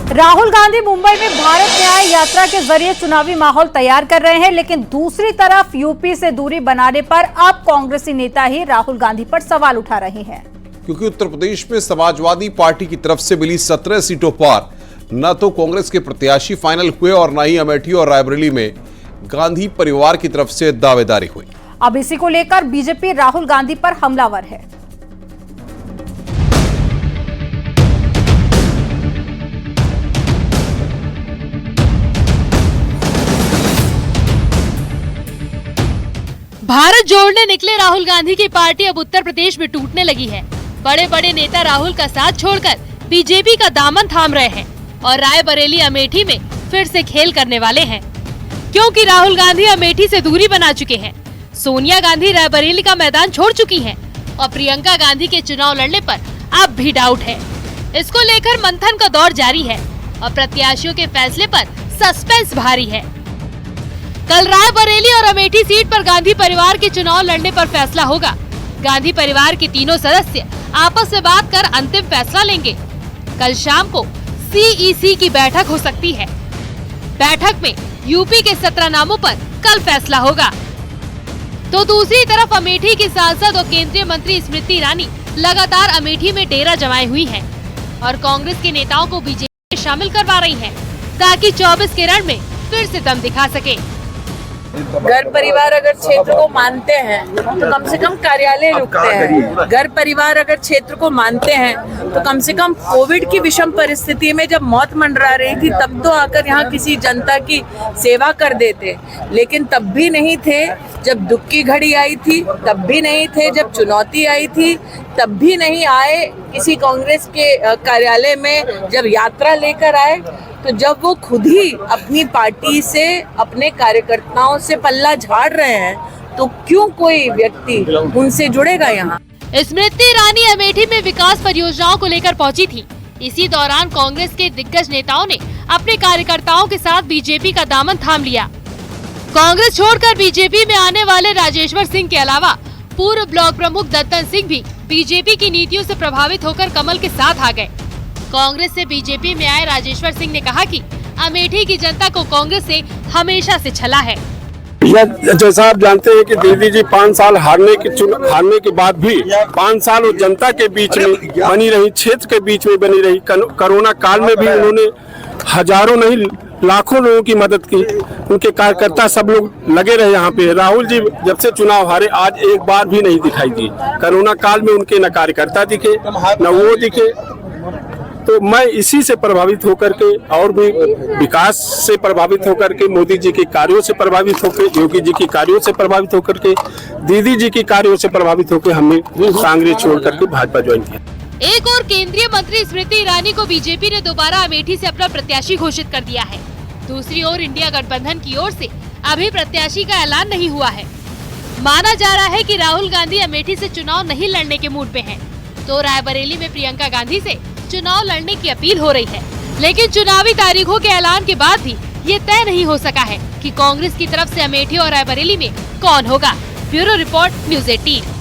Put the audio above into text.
राहुल गांधी मुंबई में भारत न्याय यात्रा के जरिए चुनावी माहौल तैयार कर रहे हैं, लेकिन दूसरी तरफ यूपी से दूरी बनाने पर अब कांग्रेसी नेता ही राहुल गांधी पर सवाल उठा रहे हैं। क्योंकि उत्तर प्रदेश में समाजवादी पार्टी की तरफ से मिली 17 सीटों पर न तो कांग्रेस के प्रत्याशी फाइनल हुए और न ही अमेठी और रायबरेली में गांधी परिवार की तरफ से दावेदारी हुई। अब इसी को लेकर बीजेपी राहुल गांधी पर हमलावर है। भारत जोड़ने निकले राहुल गांधी की पार्टी अब उत्तर प्रदेश में टूटने लगी है। बड़े बड़े नेता राहुल का साथ छोड़कर बीजेपी का दामन थाम रहे हैं और रायबरेली अमेठी में फिर से खेल करने वाले हैं, क्योंकि राहुल गांधी अमेठी से दूरी बना चुके हैं। सोनिया गांधी रायबरेली का मैदान छोड़ चुकी हैं और प्रियंका गांधी के चुनाव लड़ने पर अब भी डाउट है। इसको लेकर मंथन का दौर जारी है और प्रत्याशियों के फैसले पर सस्पेंस भारी है। कल रायबरेली और अमेठी सीट पर गांधी परिवार के चुनाव लड़ने पर फैसला होगा। गांधी परिवार के तीनों सदस्य आपस में बात कर अंतिम फैसला लेंगे। कल शाम को CEC की बैठक हो सकती है। बैठक में यूपी के 17 नामों पर कल फैसला होगा। तो दूसरी तरफ अमेठी की सांसद और केंद्रीय मंत्री स्मृति ईरानी लगातार अमेठी में डेरा जमाए हुई हैं और कांग्रेस के नेताओं को बीजेपी में शामिल करवा रही हैं, ताकि 24 के रण में फिर से दम दिखा सके। घर परिवार अगर क्षेत्र को मानते हैं तो कम से कम कार्यालय रुकते हैं। घर परिवार अगर क्षेत्र को मानते हैं तो कम से कम कोविड की विषम परिस्थिति में जब मौत मंडरा रही थी तब तो आकर यहाँ किसी जनता की सेवा कर देते, लेकिन तब भी नहीं थे जब दुख की घड़ी आई थी, तब भी नहीं थे जब चुनौती आई थी, तब भी नहीं आए किसी कांग्रेस के कार्यालय में जब यात्रा लेकर आए। तो जब वो खुद ही अपनी पार्टी से, अपने कार्यकर्ताओं से पल्ला झाड़ रहे हैं तो क्यों कोई व्यक्ति उनसे जुड़ेगा यहाँ। स्मृति ईरानी अमेठी में विकास परियोजनाओं को लेकर पहुंची थी। इसी दौरान कांग्रेस के दिग्गज नेताओं ने अपने कार्यकर्ताओं के साथ बीजेपी का दामन थाम लिया। कांग्रेस छोड़कर बीजेपी में आने वाले राजेश्वर सिंह के अलावा पूर्व ब्लॉक प्रमुख दत्तन सिंह भी बीजेपी की नीतियों से प्रभावित होकर कमल के साथ आ गए। कांग्रेस से बीजेपी में आए राजेश्वर सिंह ने कहा कि अमेठी की जनता को कांग्रेस से हमेशा से छला है। जैसा आप जानते हैं कि दीदी जी 5 साल हारने के बाद भी 5 साल वो जनता के बीच में बनी रही, क्षेत्र के बीच में बनी रही। कोरोना काल में भी उन्होंने हजारों नहीं लाखों लोगों की मदद की। उनके कार्यकर्ता सब लोग लगे रहे यहाँ पे। राहुल जी जब से चुनाव हारे आज एक बार भी नहीं दिखाई दी। कोरोना काल में उनके न कार्यकर्ता दिखे न वो दिखे। तो मैं इसी से प्रभावित होकर के और भी विकास से प्रभावित होकर के, मोदी जी के कार्यों से प्रभावित होकर, योगी जी के कार्यों से प्रभावित होकर के, दीदी जी के कार्यों से प्रभावित होकर हमने कांग्रेस छोड़ करके भाजपा ज्वाइन किया। एक और केंद्रीय मंत्री स्मृति ईरानी को बीजेपी ने दोबारा अमेठी से अपना प्रत्याशी घोषित कर दिया है। दूसरी ओर इंडिया गठबंधन की ओर से अभी प्रत्याशी का ऐलान नहीं हुआ है। माना जा रहा है कि राहुल गांधी अमेठी से चुनाव नहीं लड़ने के मूड में हैं, तो रायबरेली में प्रियंका गांधी से चुनाव लड़ने की अपील हो रही है। लेकिन चुनावी तारीखों के ऐलान के बाद भी ये तय नहीं हो सका है कि कांग्रेस की तरफ से अमेठी और रायबरेली में कौन होगा। Bureau report, news 18।